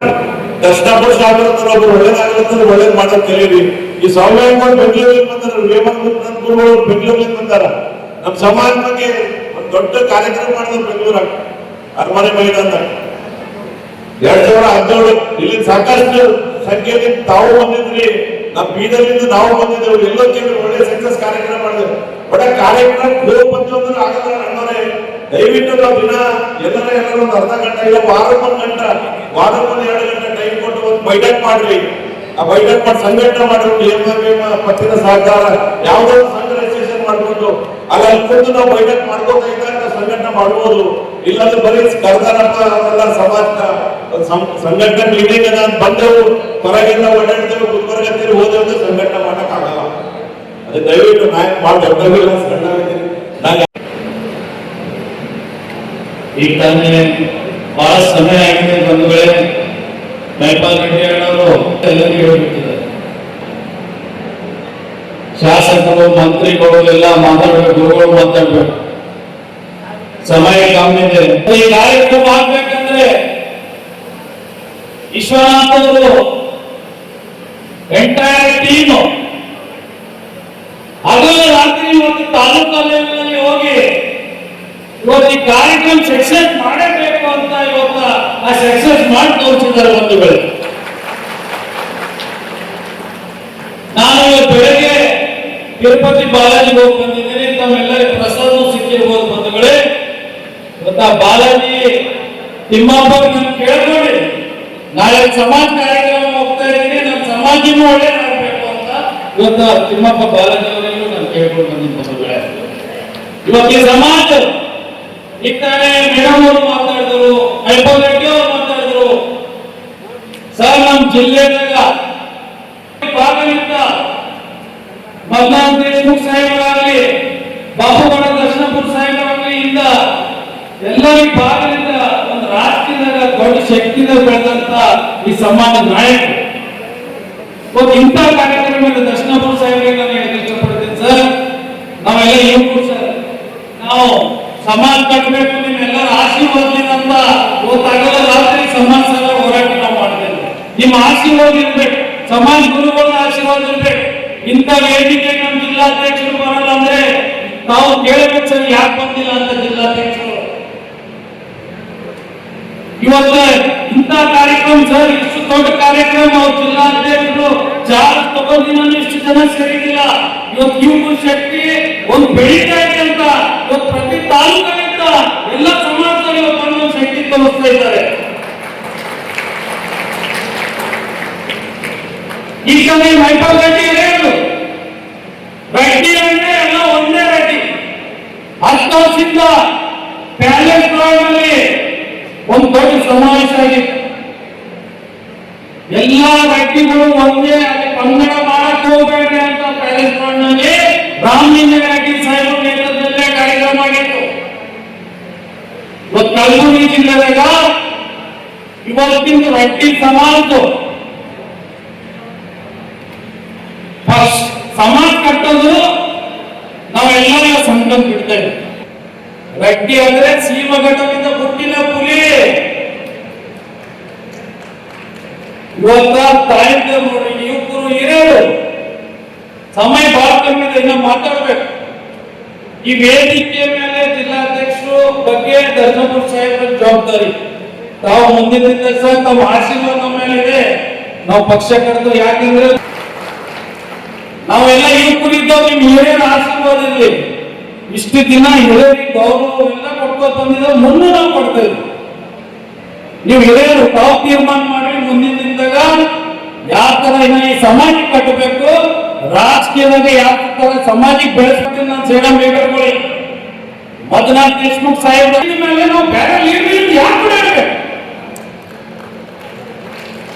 ಕಷ್ಟಪಟ್ಟು ಸಾಗಿರ್ತಾರೆ, ಒಬ್ರು ಒಳ್ಳೇದಾಗಿರ್ತಾರೆ, ಒಳ್ಳೇದ್ ಮಾಡೋದು ಕಲೀರಿ. ಈ ಸ್ವಾಮಿಗಳು ಬೆಂಗಳೂರಿಗೆ ಬಂದಾರ, ವಿವೇಕಾನಂದ ಗುರುಗಳು ಬೆಂಗಳೂರಿಗೆ ಬಂದಾರ. ನಮ್ಮ ಸಮಾಜ ಬಗ್ಗೆ ಒಂದು ದೊಡ್ಡ ಕಾರ್ಯಕ್ರಮ ಮಾಡಿದ್ರು ಬೆಂಗಳೂರಾಗ, ಅರಮನೆ ಮೈದಾನ 2017. ಇಲ್ಲಿ ಸಾಕಷ್ಟು ಸಂಖ್ಯೆಯಲ್ಲಿ ತಾವು ಬಂದಿದ್ರಿ, ನಮ್ಮ ಬೀದರ್ಲಿಂದ ನಾವು ಬಂದಿದ್ದೇವೆ. ಎಲ್ಲೋ ಕೇಳಿ ಒಳ್ಳೆ ಸಕ್ಸಸ್ ಕಾರ್ಯಕ್ರಮ ಮಾಡಿದ್ರು. ಒಳ್ಳೆ ಕಾರ್ಯಕ್ರಮ ಬಂತು ಅಂದ್ರೆ ಆಗಲ್ಲ ಅಣ್ಣವರೇ. ದಯವಿಟ್ಟು ನಾವು ದಿನ ಎಲ್ಲರೂ ಒಂದು ಅರ್ಧ ಗಂಟೆ ಇಲ್ಲ ವಾರಕ್ಕೊಂದು ಗಂಟೆ, ವಾರಕ್ಕೊಂದು 2 ಗಂಟೆ ಟೈಮ್ ಕೊಟ್ಟು ಒಂದು ಬೈಠಕ್ ಮಾಡ್ರಿ. ಆ ಬೈಠಕ್ ಮಾಡಿ ಸಂಘಟನೆ ಮಾಡಿದ್ರು. ಪತ್ತಿನ ಸಹಕಾರ ಯಾವುದೋ ಸಂಘ ರಿಜಿಸ್ಟ್ರೇಷನ್ ಮಾಡ್ಕೊಂಡು ಅಲ್ಲಿ ಕೂತು ನಾವು ಬೈಠಕ್ ಮಾಡ್ಕೋತಾ ಇದ್ದಾಗ ಸಂಘಟನೆ ಮಾಡ್ಬೋದು. ಇಲ್ಲಾಂದ್ರೆ ಬರೀ ಕರ್ದಾರಪ್ಪ ಅವರೆಲ್ಲ ಸಮಾಜ ಸಂಘಟನೆ ಮೀಟಿಂಗ್ ಅದ ಅಂತ ಬಂದೆವು, ಹೊರಗೆಲ್ಲ ಓಡಾಡ್ತೇವೆ, ಗುಲ್ಬರ್ಗತ್ತೀರಿ ಹೋದ್ರೆ ಸಂಘಟನೆ ಮಾಡಕ್ ಆಗಲ್ಲ. ಅದೇ ದಯವಿಟ್ಟು ನಾಯಕ್ ಮಾಡಿ ದೊಡ್ಡವಿಲ್ಲ ಸಣ್ಣ ಈಗ ತಾನೇ ಬಹಳ ಸಮಯ ಆಗಿದೆ ಬಂಧುಗಳೇ. ಮೈಪಾಲ್ ರೆಡ್ಡಿ ಅಣ್ಣವರು ಎಲ್ಲರಿಗೂ ಹೇಳ್ಬಿಟ್ಟಿದ್ದಾರೆ, ಶಾಸಕರು ಮಂತ್ರಿಗಳು ಎಲ್ಲ ಮಾತಾಡ್ಬೇಕು, ಗುರುಗಳು ಮಾತಾಡ್ಬೇಕು, ಸಮಯ ಕಮ್ಮಿ ಇದೆ. ಈ ಕಾರ್ಯಕ್ರಮ ಆಗ್ಬೇಕಂದ್ರೆ ವಿಶ್ವನಾಥ್ ಅವರು ಎಂಟೈರ್ ಟೀಮ್ ಹಗಲು ರಾತ್ರಿ ಇವತ್ತು ತಾಲೂಕಾ ಲೆವೆಲ್ ಹೋಗಿ ಇವತ್ತು ಈ ಕಾರ್ಯಕ್ರಮ ಸಕ್ಸಸ್ ಮಾಡಬೇಕು ಅಂತ ಇವತ್ತು ಆ ಸಕ್ಸಸ್ ಮಾಡಿ ತೋರಿಸಿದ್ದಾರೆ ಬಂಧುಗಳು. ನಾನು ಬೆಳಗ್ಗೆ ತಿರುಪತಿ ಬಾಲಾಜಿ ಹೋಗಿ ಬಂದಿದ್ದೀನಿ, ತಮ್ಮೆಲ್ಲರಿಗೂ ಪ್ರಸಾದ ಸಿಕ್ಕಿರ್ಬೋದು ಬಂಧುಗಳೇ. ಇವತ್ತು ಆ ಬಾಲಾಜಿ ತಿಮ್ಮಪ್ಪ ನಾನು ಕೇಳ್ಕೊಂಡೆ, ನಾಳೆ ಸಮಾಜ ಕಾರ್ಯಕ್ರಮ ಹೋಗ್ತಾ ಇದ್ದೀನಿ, ನಮ್ಮ ಸಮಾಜನೂ ಒಳ್ಳೇದಾಗಬೇಕು ಅಂತ ಇವತ್ತು ತಿಮ್ಮಪ್ಪ ಬಾಲಾಜಿ ಅವರಿಗೂ ನಾನು ಕೇಳ್ಕೊಂಡು ಬಂದಿದ್ದೀನಿ ಬಂಧುಗಳೇ. ಇವತ್ತು ಈ ಸಮಾಜ ಈಗ ತಾನೇ ಮೇಡಮ್ ಅವರು ಮಾತಾಡಿದ್ರು, ಮೈಪಾಲ್ ರೆಡ್ಡಿ ಅವರು ಮಾತಾಡಿದ್ರು. ಸರ್ ನಮ್ಮ ಜಿಲ್ಲೆದಾಗ ಭಾಗವಿದ್ದ ಮಲ್ನಾಥ್ ದೇಶಮುಖ್ ಸಾಹೇಬರಾಗಲಿ, ಬಾಬುಗೌಡ ದರ್ಶನಪುರ ಸಾಹೇಬರಾಗಲಿ ಇಂದ ಎಲ್ಲರಿಗೂ ಭಾಗದಿಂದ ಒಂದು ರಾಷ್ಟ್ರದಾಗ ದೊಡ್ಡ ಶಕ್ತಿಯಿಂದ ಬೆಳೆದಂತ ಈ ಸಮಾಜ ನಾಯಕರು. ಇಂಥ ಕಾರ್ಯಕ್ರಮದಲ್ಲಿ ದರ್ಶನಪುರ ಸಾಹೇಬರಿಗೆ ನಾನು ಹೇಳಕ್ಕೆ ಇಷ್ಟಪಡ್ತೀನಿ ಸರ್. ನಾವೆಲ್ಲ ಯುವಕರು ಸರ್, ನಾವು ಸಮಾಜ ಕಟ್ಟಬೇಕು, ನಿಮ್ಮೆಲ್ಲರ ಆಶೀರ್ವಾದದಿಂದ ಅಂತ ಇವತ್ತಾಗಲ್ಲ ರಾತ್ರಿ ಸಮಾಜ ಸಂಘ ಹೋರಾಟ ನಾವು ಮಾಡ್ತೇವೆ. ನಿಮ್ಮ ಆಶೀರ್ವಾದ ಇರ್ಬೇಕು, ಸಮಾಜ ಗುರುಗಳ ಆಶೀರ್ವಾದ ಇರ್ಬೇಕು. ಇಂಥ ವೇದಿಕೆ ನಮ್ಮ ಜಿಲ್ಲಾಧ್ಯಕ್ಷರು ಬರಲ್ಲ ಅಂದ್ರೆ ತಾವು ಕೇಳಬೇಕು ಸರ್, ಯಾಕೆ ಬಂದಿಲ್ಲ ಅಂತ ಜಿಲ್ಲಾಧ್ಯಕ್ಷರು. ಇವತ್ತು ಇಂಥ ಕಾರ್ಯಕ್ರಮ ಸರ್, ಇಷ್ಟು ದೊಡ್ಡ ಕಾರ್ಯಕ್ರಮ ಅವ್ರ ಜಿಲ್ಲಾಧ್ಯಕ್ಷರು ಚಾರ್ಜ್ ತಗೊಂಡಿನ ಇಷ್ಟು ಜನ ಸೇರಿದಿಲ್ಲ. ಇವತ್ತು ಯುವ ಶಕ್ತಿ ಒಂದು ಬೆಳೀತಾ ಇದೆ ಅಂತ ಇವತ್ತು ಪ್ರತಿ ತಾಲೂಕಿನಿಂದ ಎಲ್ಲ ಸಮಾಜದಲ್ಲಿ ಬಂದು ಶಕ್ತಿ ತೋರಿಸ್ತಾ ಇದ್ದಾರೆ. ಈ ಸಮಯ ಮೈಪಾಲ್ ರೆಡ್ಡಿ ಹೇಳಿದ್ರು, ರೆಡ್ಡಿ ಅಂದ್ರೆ ಎಲ್ಲ ಒಂದೇ ರೆಡ್ಡಿ. 10 ವರ್ಷದಿಂದ ಪ್ಯಾಲೇಸ್ ಗ್ರೌಂಡ್ನಲ್ಲಿ ಒಂದು ದೊಡ್ಡ ಸಮಾವೇಶ ಆಗಿತ್ತು. ಎಲ್ಲಾ ರೆಡ್ಡಿಗಳು ಒಂದೇ, ಅಲ್ಲಿ ಕನ್ನಡ ಮಾಡಕ್ ಹೋಗಬೇಡಿ ಅಂತ ಪ್ಯಾಲೇಸ್ ಗ್ರೌಂಡ್ನಲ್ಲಿ ರಾಮಲಿಂಗ ರೆಡ್ಡಿ ಸಾಹೇಬರ ನೇತೃತ್ವದಲ್ಲೇ ಕಾರ್ಯಕ್ರಮ ಆಗಿತ್ತು. ಇವತ್ತು ಕಲಬುರಗಿ ಜಿಲ್ಲೆದಾಗ ಇವತ್ತಿನ ರೆಡ್ಡಿ ಸಮಾಜ ಸಮಾಜ ಕಟ್ಟೋದು ನಾವೆಲ್ಲ ಸಂಕಲ್ಪ ಬಿಡ್ತೇವೆ. ರೆಡ್ಡಿ ಅಂದ್ರೆ ಸೀಮಘಟ್ಟದಿಂದ ಹುಟ್ಟಿನ ಪುಲಿ. ಇವತ್ತ ತಾಯಿದ್ದ ನೋಡಿ ಯುವಕರು ಹಿರಿಯರು ಸಮಯ ಬಹಳ ಕಮ್ಮಿ ಇದೆ, ಇನ್ನ ಮಾತಾಡ್ಬೇಕು. ಈ ವೇದಿಕೆ ಮೇಲೆ ಜಿಲ್ಲಾಧ್ಯಕ್ಷರು ಬಗ್ಗೆ ದರ್ಶನಪುರ ಸಾಹೇಬರ ಜವಾಬ್ದಾರಿ. ತಾವು ಮುಂದಿನ ದಿವಸ ತಮ್ಮ ಆಶೀರ್ವಾದ ನಮ್ಮ ಮೇಲೆ ಇದೆ. ನಾವು ಪಕ್ಷ ಕರೆದು, ಯಾಕಂದ್ರೆ ನಾವೆಲ್ಲ ಯುವಕರಿದ್ದವು, ನಿಮ್ ಹಿರಿಯರ ಆಶೀರ್ವಾದ ಇರಲಿ. ಇಷ್ಟು ದಿನ ಹಿರಿಯರಿಗೆ ಗೌರವ ಎಲ್ಲ ಕೊಟ್ಕೊಂಡು ಬಂದಿದ್ದೇವೆ, ಮುಂದೆ ನಾವು ಕೊಡ್ತೇವೆ. ನೀವು ಹಿರಿಯರು ತಾವು ತೀರ್ಮಾನ ಮಾಡಿ ಮುಂದಿನ ದಿನದಾಗ ಯಾವ ತರ ಈ ಸಮಾಜಕ್ಕೆ ಕಟ್ಟಬೇಕು, ರಾಜಕೀಯದಾಗ ಯಾವ ತರ ಸಮಾಜಕ್ಕೆ ಬೆಳೆಸ್ಬೇಕು. ನಾನು ಸೇಡಂ ಬೇಗರ್ಕೊಳ್ಳಿ ಮಂಜುನಾಥ್ ದೇಶಮುಖ್ ಸಾಹೇಬ್ರ ಮೇಲೆ ನಾವು ಬೇರೆ ಲೀಡರ್ ಯಾಕೆ ಬಿಡಬೇಕು?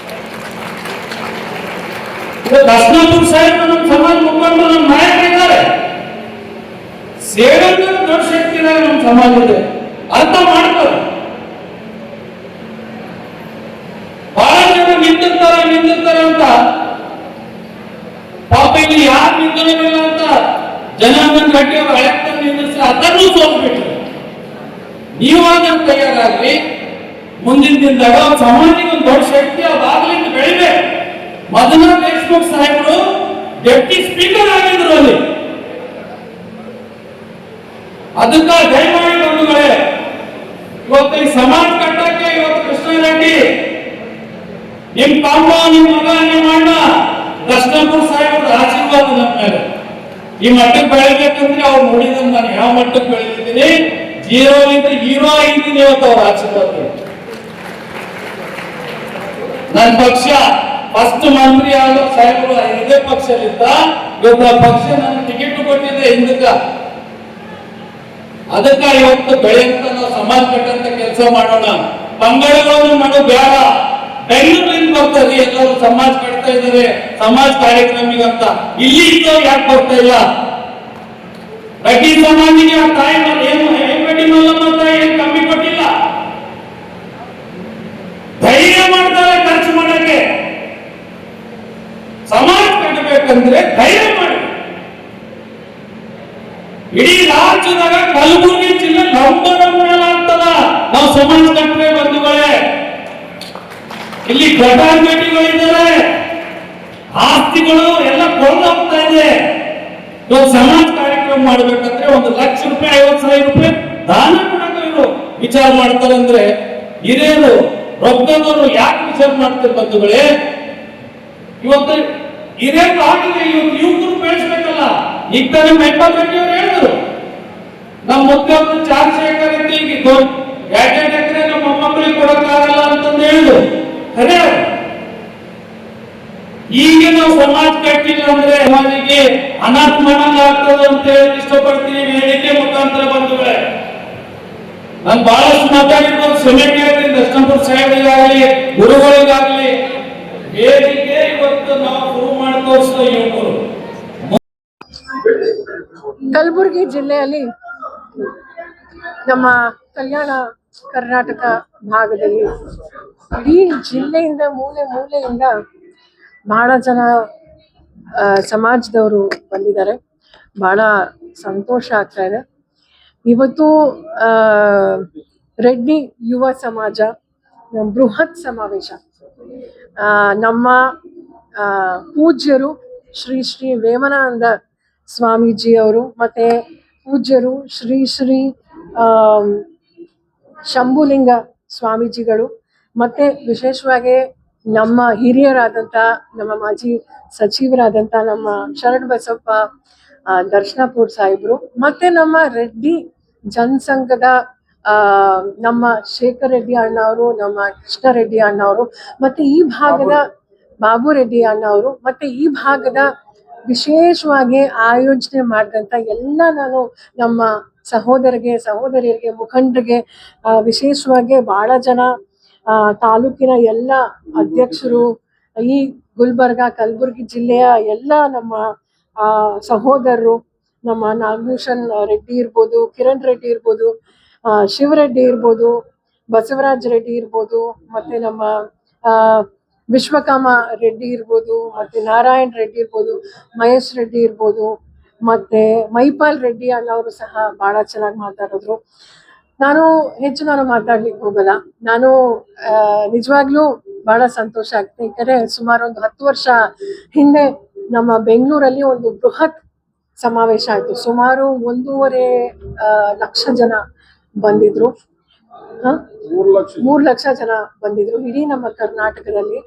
ದರ್ಶನಪುರ ಸಾಹೇಬ್ ನಮ್ಮ ಸಮಾಜ ಮುಖಂಡರು, ನಮ್ಮ ನಾಯಕರಿದ್ದಾರೆ. ಸೇಡಂ ದೊಡ್ಡ ಶಕ್ತಿ ನಮ್ಮ ಸಮಾಜದ ಅರ್ಥ ಮಾಡ್ತಾರೆ. ಬಹಳ ಜನ ನಿಂತಿರ್ತಾರೆ ಅಂತ ಪಾಪ ಇಲ್ಲಿ ಯಾರು ನಿಂತಿರಲಿಲ್ಲ ಅಂತ ಜನಾರ್ದನ್ ರೆಡ್ಡಿ ಅವರು ಹಳೆತ್ತ ನಿಂದಿಸಿ ಅದನ್ನು ಸೋಲ್ಬಿಟ್ರು. ನೀವಾಗ ತಯಾರಾಗ್ಲಿ, ಮುಂದಿನ ದಿನದಾಗ ಸಮಾಜಕ್ಕೆ ಒಂದು ದೊಡ್ಡ ಶಕ್ತಿ ಡೆಪ್ಟಿ ಸ್ಪೀಕರ್ ಆಗಿದ್ರು ಅಲ್ಲಿ. ಅದಕ್ಕ ದಯಮಾಡಿ ಬಂಧುಗಳೇ, ಇವತ್ತು ಈ ಸಮಾಜ ಕಟ್ಟಕ್ಕೆ ಇವತ್ತು ಕೃಷ್ಣರೆಡ್ಡಿ ನಿಮ್ ತಮ್ಮ, ನಿಮ್ ಮಗ, ನಿಮ್ಮ ಅಣ್ಣ ಕೃಷ್ಣಪುರ ಸಾಹೇಬ್ರ ಆಶೀರ್ವಾದ ನಮ್ಮ ಮೇಲೆ. ಈ ಮಟ್ಟಕ್ಕೆ ಬೆಳಿಬೇಕಂದ್ರೆ ಅವ್ರು ನೋಡಿದ್ರೆ ನಾನು ಯಾವ ಮಟ್ಟಕ್ಕೆ ಬೆಳೆದಿದ್ದೀನಿ, 0 ಇಂದ ಹೀರೋ ಆಗಿದ್ದೀನಿ ಇವತ್ತು ಅವ್ರ ಆಶೀರ್ವಾದ. ನನ್ನ ಪಕ್ಷ ಫಸ್ಟ್ ಮಂತ್ರಿ ಆದ ಸಾಹೇಬರು ಇದೇ ಪಕ್ಷದಿಂದ ಇವತ್ತು ಆ ಪಕ್ಷ ನನ್ನ ಟಿಕೆಟ್ ಕೊಟ್ಟಿದೆ ಹಿಂದಕ್ಕ. ಅದಕ್ಕ ಇವತ್ತು ಬೆಳೆಯಂತ ನಾವು ಸಮಾಜ ಕಟ್ಟಂತ ಕೆಲಸ ಮಾಡೋಣ. ಪಂಗಡಗಳನ್ನು ಮಾಡೋ ಬೇಡ. ಬೆಂಗಳೂರಿಂದ ಬರ್ತದೆ, ಎಲ್ಲರೂ ಸಮಾಜ ಕಟ್ತಾ ಇದ್ದಾರೆ ಸಮಾಜ ಕಾರ್ಯಕ್ರಮಿಗಂತ. ಇಲ್ಲಿ ಇದ್ದವ್ರು ಯಾಕೆ ಬರ್ತಾ ಇಲ್ಲ? ರೆಡ್ಡಿ ಸಮಾಜಿಗೆ ಆ ತಾಯಿ ಏನು ರೆಡ್ಡಿ ಮಲ್ಲಮ್ಮ ತಾಯಿ ಏನು ಕಮ್ಮಿ ಕೊಟ್ಟಿಲ್ಲ. ಧೈರ್ಯ ಮಾಡ್ತಾರೆ ಖರ್ಚು ಮಾಡಕ್ಕೆ. ಸಮಾಜ ಕಟ್ಟಬೇಕಂದ್ರೆ ಧೈರ್ಯ ಮಾಡಿ. ಇಡೀ ರಾಜ್ಯದಾಗ ಕಲಬುರಗಿ ಜಿಲ್ಲೆ ನಂಬರ್ ಆಗ್ತದ ನಾವು ಸಮಾಜ ಕಟ್ಟಬೇಕು ಬಂಧುಗಳೇ. ಇಲ್ಲಿ ಘಟಾಘಟಿಗಳಿದ್ದಾರೆ, ಆಸ್ತಿಗಳು ಎಲ್ಲ ಕೊಂಡು ಹೋಗ್ತಾ ಇದೆ. ಇವತ್ತು ಸಮಾಜ ಕಾರ್ಯಕ್ರಮ ಮಾಡ್ಬೇಕಂದ್ರೆ 1 ಲಕ್ಷ ರೂಪಾಯಿ 50,000 ರೂಪಾಯಿ ದಾನ ಕೊಡಕ್ಕೆ ಇವರು ವಿಚಾರ ಮಾಡ್ತಾರೆ. ಅಂದ್ರೆ ಹಿರಿಯರು ರೊಕ್ಕದವರು ಯಾಕೆ ವಿಚಾರ ಮಾಡ್ತಾರೆ ಬಂಧುಗಳೇ? ಇವತ್ತು ಹಿರಿಯರು ಆಗಿದೆ, ಇವತ್ತು ಯುವಕರು ಬೆಳೆಸ್ಬೇಕಲ್ಲ. ಈಗ ತಾನೇ ಮೆಂಟಲ್ ರೆಡ್ಡಿ ಅವರು ಹೇಳಿದ್ರು, ನಮ್ಮ ಮುಖ್ಯಮಂತ್ರಿ ಚಂದ್ರಶೇಖರ್ ಇದ್ದು ಈಗ 2 ಎಕರೆ ನಮ್ಮ ಮೊಮ್ಮಕ್ಕಳಿಗೆ ಕೊಡಕ್ಕಾಗಲ್ಲ ಅಂತಂದು ಹೇಳಿದ್ರು. ಖರೆ ಈಗ ನಾವು ಸಮಾಜ ಕಟ್ಟಿಲ್ಲ ಅಂದ್ರೆ ಸಮಾಜಿಗೆ ಅನಾತ್ಮನಂಗ ಆಗ್ತದೆ ಅಂತ ಹೇಳಿ ಇಷ್ಟಪಡ್ತೀನಿ ವೇದಿಕೆ ಮುಖಾಂತರ ಬಂಧುಗಳೇ. ನಾನು ಬಹಳಷ್ಟು ಮಾತಾಡಿರ್ಬೋದು, ಸೆಮೆಟಿಯಾಗಿ ದರ್ಶನಪುರ ಸಾಹೇಬರಿಗಾಗಲಿ ಗುರುಗಳಿಗಾಗಲಿ ವೇದಿಕೆ ಇವತ್ತು ನಾವು ಶುರು ಮಾಡಿ ತೋರಿಸಿದ ಯುವಕರು. ಕಲಬುರಗಿ ಜಿಲ್ಲೆಯಲ್ಲಿ ನಮ್ಮ ಕಲ್ಯಾಣ ಕರ್ನಾಟಕ ಭಾಗದಲ್ಲಿ ಇಡೀ ಜಿಲ್ಲೆಯಿಂದ ಮೂಲೆ ಮೂಲೆಯಿಂದ ಬಹಳ ಜನ ಸಮಾಜದವರು ಬಂದಿದ್ದಾರೆ. ಬಹಳ ಸಂತೋಷ ಆಗ್ತಾ ಇದೆ. ಇವತ್ತು ರೆಡ್ಡಿ ಯುವ ಸಮಾಜ ಬೃಹತ್ ಸಮಾವೇಶ. ನಮ್ಮ ಪೂಜ್ಯರು ಶ್ರೀ ಶ್ರೀ ವೇಮನಾನಂದ ಸ್ವಾಮೀಜಿ ಅವರು ಮತ್ತೆ ಪೂಜ್ಯರು ಶ್ರೀ ಶ್ರೀ ಶಂಭುಲಿಂಗ ಸ್ವಾಮೀಜಿಗಳು ಮತ್ತೆ ವಿಶೇಷವಾಗಿ ನಮ್ಮ ಹಿರಿಯರಾದಂಥ ನಮ್ಮ ಮಾಜಿ ಸಚಿವರಾದಂಥ ನಮ್ಮ ಶರಣ್ ಬಸಪ್ಪ ದರ್ಶನಪುರ ಸಾಹೇಬರು ಮತ್ತೆ ನಮ್ಮ ರೆಡ್ಡಿ ಜನಸಂಘದ ನಮ್ಮ ಶೇಖರ್ ರೆಡ್ಡಿ ಅಣ್ಣ ಅವರು, ನಮ್ಮ ಕೃಷ್ಣ ರೆಡ್ಡಿ ಅಣ್ಣ ಅವರು, ಮತ್ತೆ ಈ ಭಾಗದ ಬಾಬು ರೆಡ್ಡಿ ಅಣ್ಣ ಅವರು, ಮತ್ತೆ ಈ ಭಾಗದ ವಿಶೇಷವಾಗಿ ಆಯೋಜನೆ ಮಾಡಿದಂಥ ಎಲ್ಲ ನಾನು ನಮ್ಮ ಸಹೋದರಿಯರಿಗೆ ಮುಖಂಡರಿಗೆ ವಿಶೇಷವಾಗಿ ಬಹಳ ಜನ ತಾಲೂಕಿನ ಎಲ್ಲ ಅಧ್ಯಕ್ಷರು, ಈ ಗುಲ್ಬರ್ಗ ಕಲಬುರಗಿ ಜಿಲ್ಲೆಯ ಎಲ್ಲ ನಮ್ಮ ಸಹೋದರರು, ನಮ್ಮ ನಾಗಭೂಷಣ್ ರೆಡ್ಡಿ ಇರ್ಬೋದು, ಕಿರಣ್ ರೆಡ್ಡಿ ಇರ್ಬೋದು, ಶಿವರೆಡ್ಡಿ ಇರ್ಬೋದು, ಬಸವರಾಜ್ ರೆಡ್ಡಿ ಇರ್ಬೋದು, ಮತ್ತೆ ನಮ್ಮ ವಿಶ್ವಕಾಮ ರೆಡ್ಡಿ ಇರ್ಬೋದು, ಮತ್ತೆ ನಾರಾಯಣ್ ರೆಡ್ಡಿ ಇರ್ಬೋದು, ಮಹೇಶ್ ರೆಡ್ಡಿ ಇರ್ಬೋದು, ಮತ್ತೆ ಮೈಪಾಲ್ ರೆಡ್ಡಿ ಅನ್ನೋರು ಸಹ ಬಹಳ ಚೆನ್ನಾಗಿ ಮಾತಾಡಿದ್ರು. ನಾನು ಮಾತಾಡ್ಲಿಕ್ಕೆ ಹೋಗಲ್ಲ. ನಾನು ನಿಜವಾಗ್ಲೂ ಬಹಳ ಸಂತೋಷ ಆಗ್ತದೆ. ಯಾಕಂದ್ರೆ ಸುಮಾರು ಒಂದು 10 ವರ್ಷ ಹಿಂದೆ ನಮ್ಮ ಬೆಂಗಳೂರಲ್ಲಿ ಒಂದು ಬೃಹತ್ ಸಮಾವೇಶ ಆಯ್ತು. ಸುಮಾರು 1.5 ಲಕ್ಷ ಜನ ಬಂದಿದ್ರು. 3 ಲಕ್ಷ ಜನ ಬಂದಿದ್ರು ಇಡೀ ನಮ್ಮ ಕರ್ನಾಟಕದಲ್ಲಿ.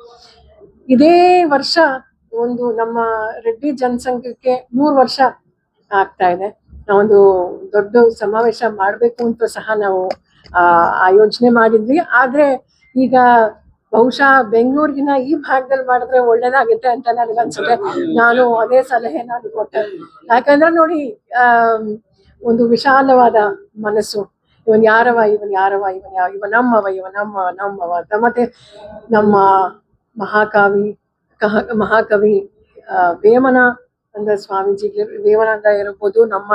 ಇದೇ ವರ್ಷ ಒಂದು ನಮ್ಮ ರೆಡ್ಡಿ ಜನಸಂಘಕ್ಕೆ 3 ವರ್ಷ ಆಗ್ತಾ ಇದೆ. ನಾವೊಂದು ದೊಡ್ಡ ಸಮಾವೇಶ ಮಾಡ್ಬೇಕು ಅಂತ ಸಹ ನಾವು ಆಯೋಜನೆ ಮಾಡಿದ್ವಿ. ಆದ್ರೆ ಈಗ ಬಹುಶಃ ಬೆಂಗಳೂರಿಗಿನ ಈ ಭಾಗದಲ್ಲಿ ಮಾಡಿದ್ರೆ ಒಳ್ಳೇದಾಗುತ್ತೆ ಅಂತ ನನಗೆ ಅನ್ಸುತ್ತೆ. ನಾನು ಅದೇ ಸಲಹೆ ನಾನು ಕೊಟ್ಟೆ. ಯಾಕಂದ್ರೆ ನೋಡಿ, ಒಂದು ವಿಶಾಲವಾದ ಮನಸ್ಸು. ಇವನ್ ಯಾರವ ಇವ ನಮ್ಮವ ಅಂತ. ಮತ್ತೆ ನಮ್ಮ ಮಹಾಕವಿ ವೇಮನಾನಂದ ಸ್ವಾಮೀಜಿ ವೇಮನಾನಂದ ಇರ್ಬೋದು, ನಮ್ಮ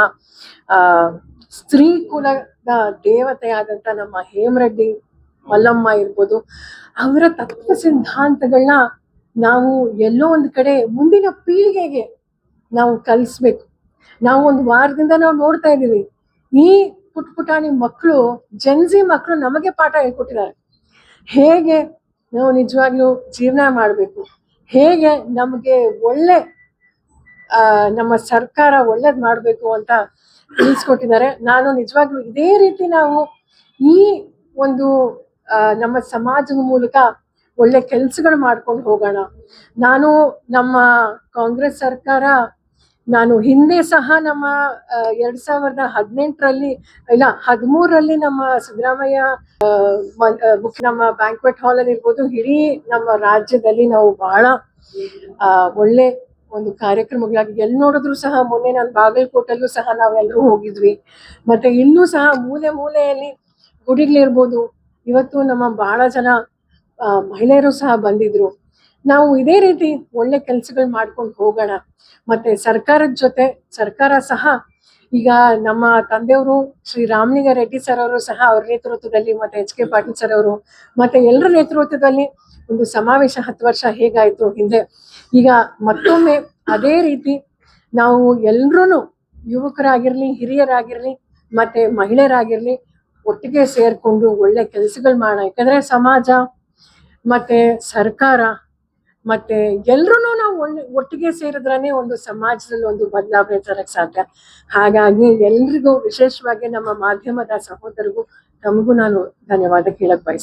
ಸ್ತ್ರೀ ಕುಲದ ದೇವತೆಯಾದಂಥ ನಮ್ಮ ಹೇಮರೆಡ್ಡಿ ಮಲ್ಲಮ್ಮ ಇರ್ಬೋದು, ಅವರ ತತ್ವ ಸಿದ್ಧಾಂತಗಳನ್ನ ನಾವು ಎಲ್ಲೋ ಒಂದು ಕಡೆ ಮುಂದಿನ ಪೀಳಿಗೆಗೆ ನಾವು ಕಲಿಸ್ಬೇಕು. ನಾವು ಒಂದು ವಾರದಿಂದ ನಾವು ನೋಡ್ತಾ ಇದ್ದೀವಿ, ಈ ಪುಟಾಣಿ ಮಕ್ಕಳು, ಜನ್ಜಿ ಮಕ್ಕಳು ನಮಗೆ ಪಾಠ ಹೇಳ್ಕೊಟ್ಟಿದ್ದಾರೆ. ಹೇಗೆ ನಾವು ನಿಜವಾಗ್ಲೂ ಜೀವನ ಮಾಡಬೇಕು, ಹೇಗೆ ನಮಗೆ ಒಳ್ಳೆ ನಮ್ಮ ಸರ್ಕಾರ ಒಳ್ಳೇದ್ ಮಾಡ್ಬೇಕು ಅಂತ ತಿಳಿಸ್ಕೊಟ್ಟಿದ್ದಾರೆ. ನಾನು ನಿಜವಾಗ್ಲೂ ಇದೇ ರೀತಿ ನಾವು ಈ ಒಂದು ನಮ್ಮ ಸಮಾಜದ ಮೂಲಕ ಒಳ್ಳೆ ಕೆಲ್ಸಗಳು ಮಾಡ್ಕೊಂಡು ಹೋಗೋಣ. ನಾನು ನಮ್ಮ ಕಾಂಗ್ರೆಸ್ ಸರ್ಕಾರ ನಾನು ಹಿಂದೆ ಸಹ ನಮ್ಮ 2018ರಲ್ಲಿ ಇಲ್ಲ 13ರಲ್ಲಿ ನಮ್ಮ ಸಿದ್ದರಾಮಯ್ಯ ನಮ್ಮ ಬ್ಯಾಂಕ್ವೆಟ್ ಹಾಲ್ ಅಲ್ಲಿ ಇರ್ಬೋದು, ಇಡೀ ನಮ್ಮ ರಾಜ್ಯದಲ್ಲಿ ನಾವು ಬಹಳ ಒಳ್ಳೆ ಒಂದು ಕಾರ್ಯಕ್ರಮಗಳಾಗಿ ಎಲ್ಲಿ ನೋಡಿದ್ರು ಸಹ, ಮೊನ್ನೆ ನಾನು ಬಾಗಲಕೋಟಲ್ಲೂ ಸಹ ನಾವೆಲ್ಲರೂ ಹೋಗಿದ್ವಿ. ಮತ್ತೆ ಇಲ್ಲೂ ಸಹ ಮೂಲೆ ಮೂಲೆಯಲ್ಲಿ ಗುಡಿಗಳಿರ್ಬೋದು, ಇವತ್ತು ನಮ್ಮ ಬಹಳ ಜನ ಮಹಿಳೆಯರು ಸಹ ಬಂದಿದ್ರು. ನಾವು ಇದೇ ರೀತಿ ಒಳ್ಳೆ ಕೆಲಸಗಳು ಮಾಡ್ಕೊಂಡು ಹೋಗೋಣ. ಮತ್ತೆ ಸರ್ಕಾರದ ಜೊತೆ ಸರ್ಕಾರ ಸಹ ಈಗ ನಮ್ಮ ತಂದೆಯವರು ಶ್ರೀ ರಾಮಲಿಂಗ ರೆಡ್ಡಿ ಸರ್ ಅವರು ಸಹ ಅವ್ರ ನೇತೃತ್ವದಲ್ಲಿ, ಮತ್ತೆ HK ಪಾಟೀಲ್ ಸರ್ ಅವರು ಮತ್ತೆ ಎಲ್ಲರ ನೇತೃತ್ವದಲ್ಲಿ ಒಂದು ಸಮಾವೇಶ 10 ವರ್ಷ ಹೇಗಾಯ್ತು ಹಿಂದೆ, ಈಗ ಮತ್ತೊಮ್ಮೆ ಅದೇ ರೀತಿ ನಾವು ಎಲ್ರೂ ಯುವಕರಾಗಿರ್ಲಿ, ಹಿರಿಯರಾಗಿರ್ಲಿ, ಮತ್ತೆ ಮಹಿಳೆಯರಾಗಿರ್ಲಿ ಒಟ್ಟಿಗೆ ಸೇರ್ಕೊಂಡು ಒಳ್ಳೆ ಕೆಲಸಗಳು ಮಾಡೋಣ. ಯಾಕಂದ್ರೆ ಸಮಾಜ ಮತ್ತೆ ಸರ್ಕಾರ ಮತ್ತೆ ಎಲ್ರೂ ನಾವು ಒಟ್ಟಿಗೆ ಸೇರಿದ್ರೇ ಒಂದು ಸಮಾಜದಲ್ಲಿ ಒಂದು ಬದಲಾವಣೆ ತರಕ್ ಸಾಧ್ಯ. ಹಾಗಾಗಿ ಎಲ್ರಿಗೂ, ವಿಶೇಷವಾಗಿ ನಮ್ಮ ಮಾಧ್ಯಮದ ಸಹೋದರಿಗೂ, ತಮಗೂ ನಾನು ಧನ್ಯವಾದ ಕೇಳಕ್ ಬಯಸ್ತೇನೆ.